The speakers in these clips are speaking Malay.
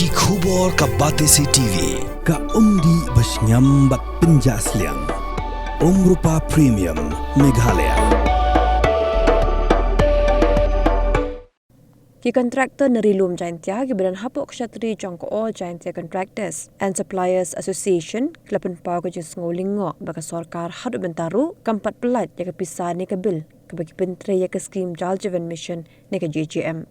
Ki khubor ka Batesi TV ka umdi basnyam bak penjaslian Rupa Premium Meghalaya. Ki kontraktor nerilum Jaintia ki badan hapuk kshatri jangko all Jaintia Contractors and Suppliers Association kelapan pau ke jis ngolingo baka sorkar hadu bentaru kampat pelat ya kepisah ni ke bil ke bagi pentri ya ke skim Jal Jeevan Mission ni ke JJM.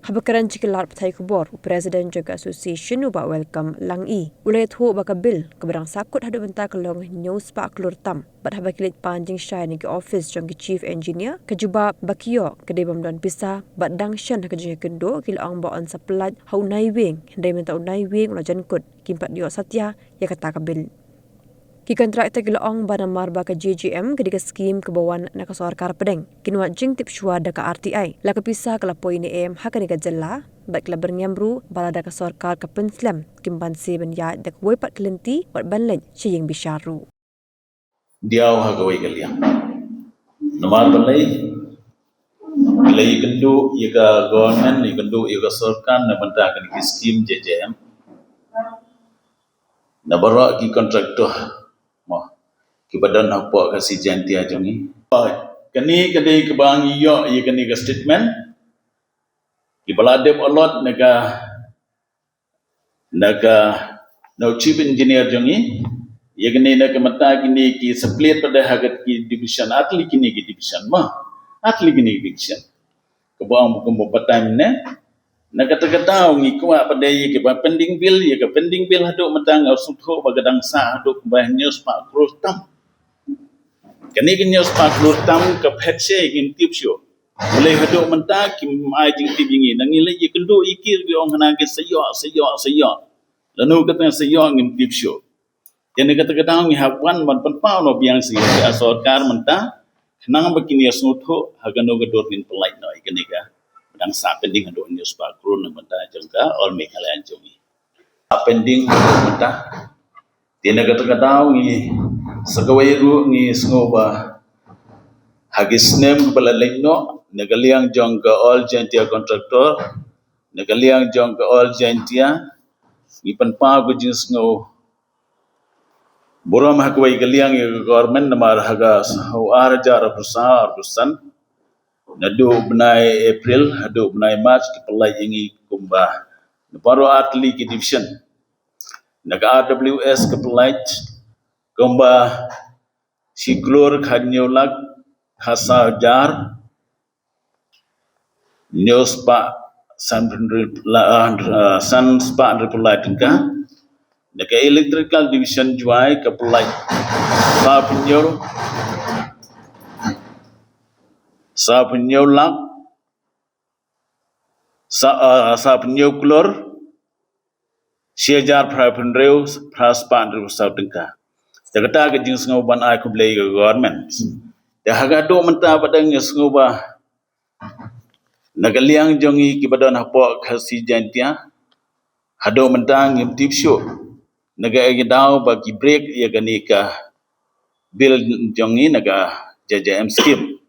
Habakaran cikilar patai kubor Presiden juga Association ubak welcome lang i. Ulay thu baka bil kebarang sakut hadu bentar kelong news pak kelur tam. Bat habakilit panjing syai ni ke office jong ki chief engineer ke juba bakio ke debam don pisah bat dangshan ke jeng kendo kilo ang baon sa pelat hau nai wing hendai menta unai wing ula jankut kimpat dio satya ya kata ke bil. Ki kontraktor kiloong bana marba ke JJM ke skim ke bawan na kasorkar pedeng. Kinuat jing tip syua da ka RTI. La kepisah ke lapoi ni haka ni ka jela. Bat kela bernyamru bala da kasorkar ke penslam. Kimpan se ben ya da wepat kelenti wat banlej sying bisharu. Diaw hagaway kaliang. Namar balay ilay ikandu ika government ikandu ika sorkar na banta ka skim JJM. Nabara ki kontraktor ki badan hapok kasi Jaintia jongi kani kadai kebang iyo ye kani ka statement ki baladep alot naga no chief engineer jongi ye kani na kamata kini ki split pada hagat ki division atli kini ki division atli kini division kebang bukan bepatam ne na kata-kata ngi kuat pada ye ke pending bill haduk matang sutho bagadang sa haduk bah news pak krustam kani news pak krustam ke phetse ngim tipsyo mulai haduk menta kim ai jing tip ngi nangile ye kendu ikir bi ong hana ke sayo lanu kata sayo ngim tipsyo kani kata-kata ngi hapwan man penpau no biang si sorkar menta nang bakini sutho hagano gedor min pelai no ikani ka dan sa pending haduk news pak krun menta jangka all Meghalaya jongi pending menta tina kata-kata ngi sagawai ru ngi sngoba hagis nem balalengno negaliang jangka all Jaintia contractor negaliang jangka all Jaintia ngi penpa go jins ngo boram hakwai galiang government namar haga arja perusahaan nadu benai April hadu benai March ki pelai ingi kumba baru atli ki division naga RWS ke pelai kumba siklur khanyolak khasa jar news pa san spa reply tingka naga electrical division juai ke pelai sa penyolak sa penyoklor siajar prapenreu praspan rusau tengka jagata ke jing sngoban ai kublai ke government ya haga do menta padang sngoba nagaliang jongi ki badan hapok khasi Jaintia hado mentang ngim tipsyo naga egidau bagi break ya ganika bil jongi naga JJM scheme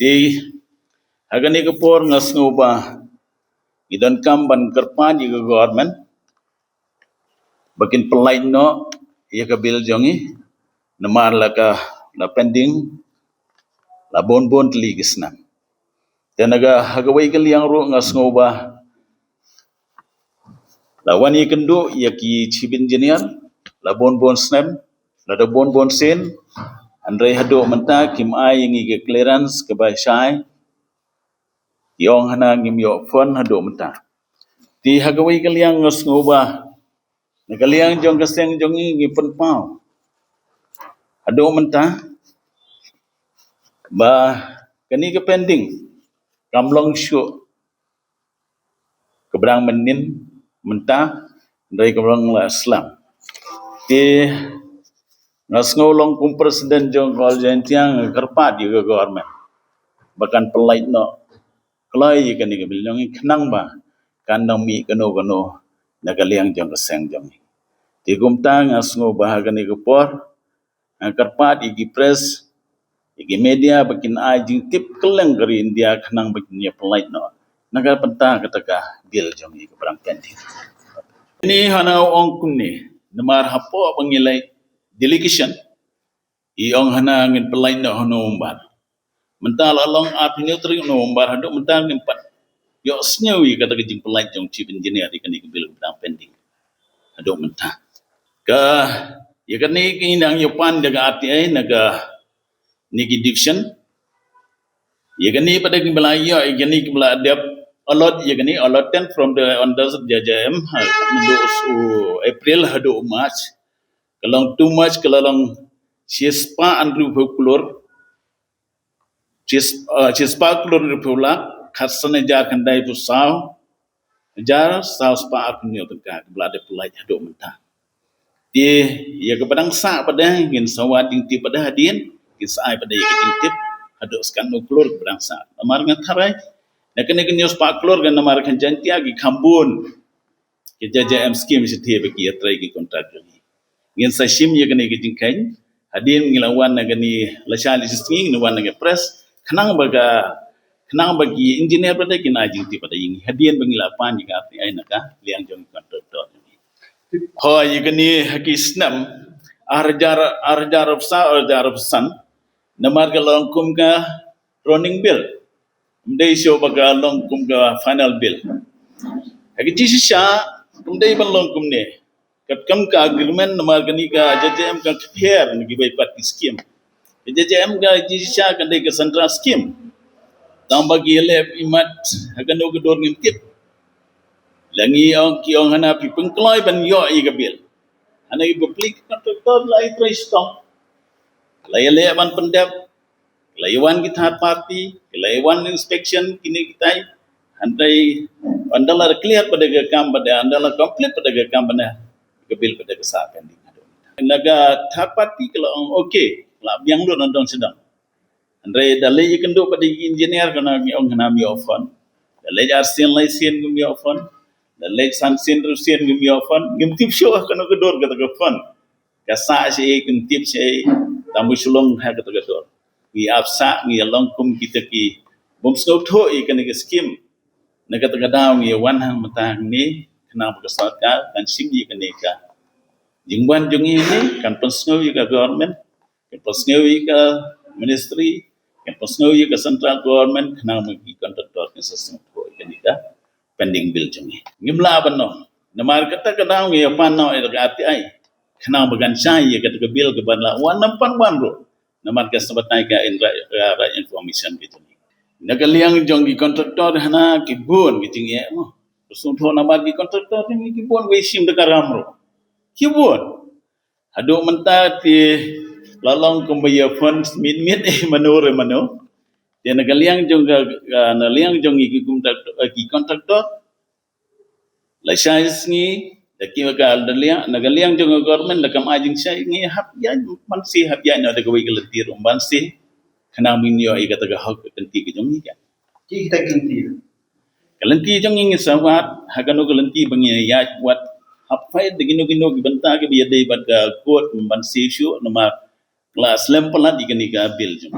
di agani kapor ngasngoba idan kamban kerpan juga government bakin pelain no ia ka bil jongi namar laka la pending la bon tli gisnam tenaga hagawai kaliang ru ngasngoba la wani kendu ia ki chief engineer la bon snam la da bon sen Andrei hadu menta kim ai ngi ke clearance ke bai syai yong hana ngim yo phone hadu menta ti hagawai kaliang ngasngoba kaliang jong keseng jongi ngi penpau hadu menta ba kani ke pending kamlong syu keberang menin menta dari keberang la Islam ti ngasngolong kum presiden jong kol Jaintia kerpat juga government bahkan pelait no kelai kani ke bilang kenang ba kandang mi kano nagaliang jong keseng jong ti gumtang ngasngo bahagan ni kepor kerpat igi press igi media bakin ajing tip keleng keri India kenang bakin pelait no naga pentang ketaka bil jong ke perang pending Ini hana ong kunni namar hapo pangilai delegation iong hana ngin pelai no hono umbar. Mental along apinya teri no umbar hado mental ngimpat. Yo snyawi kata kejing pelai jong chief engineer ikan bil bidang pending. Hado mental. Ka ya kan ni kinang yopan jaga RTI naga niki division. Ya kan ni pada kibelaya ya kan ni kibela adap allot ya kan ni allotment from the under JJM April hado March. Kalau too much kalau sispa andru folklore sispa folklore folak khasane jar kandai tu saw jar saw spa apnyo tengka belade pelai hado mentah. Dia ya kepadang sa pada ingin sawat tingti pada hadian kisai pada yang tingtip hado skan folklore kepadang sa. Amar ngatharai nak kena news folklore kan amar kan janti agi khambun ke JJM scheme setie bagi atrai ki kontrak ni. Ngin sa shim ya kena kijing kain hadin ngilawan na gani lasali sisting nuwan na press kenang bagi engineer pada kina jingti pada ini hadin bangilapan jika api ai naka liang jong kontraktor ni ho ya gani hakisnam arjar san namar ka longkum ka running bill mdei show baga longkum ka final bill haki sisa mdei ban longkum ne kam ka agreement namar gani ka JJM ka fair ngi bai party scheme JJM ka jisha ka dei ka central scheme tam bagi le imat akan no gedor ngintip langi ong ki ong hana pi pengkloi ban yo i ka bil ana i public kontraktor lai tristong lai le ban pendap lai wan ki third party lai wan inspection kini kitai andai andala clear pada ka kam pada andala complete pada ka kam pada kebil pada kesakan di naga third party kalau okey lah biang lu nondong sedang andre dalai ikendo pada engineer kana mi ong na mi ofon dalai arsin lai sin mi ofon dalai sansin rusin mi ofon gimtip show kana gedor kata gefon kasa si gimtip si tamu sulong ha kata gedor wi afsa ngi longkum kita ki bom snow tho ikane ke scheme naga tagadaw ngi wan hang matang ni kena berkesankan dan singgi keneka. Jingwan jungi ini kan pensngawi ke government, kan pensngawi ke ministry, kan pensngawi ke central government kena menggi kontraktor ke sesuatu keneka pending bill jungi. Ngimla bano, namar kata kadang ngi pano ke RTI kena begansai ke bill ke banla wan nampan wan bro. Namar ke sebatai ke information gitu ni. Nagaliang jongi kontraktor hana kibun gitu ya mo. Sunto na bagi kontraktor ni kibon wesim de karamro kibon hado menta ti lalong kumbaya funds mit manore mano dia nagaliang jong naliang jong ki kontraktor la size ni daki magal nagaliang jong government nakam ajing sai ni hap ya man si hap ya na de gawai galatir umban si kana minyo ai kata ga hak kenti ki jong ni ka ki kita kenti kalenti jong ingin sawat hagano kalenti bangi ya buat apa degino benta ke biya dei bad court memban sesio nama kelas lempalat ikani ka bil jong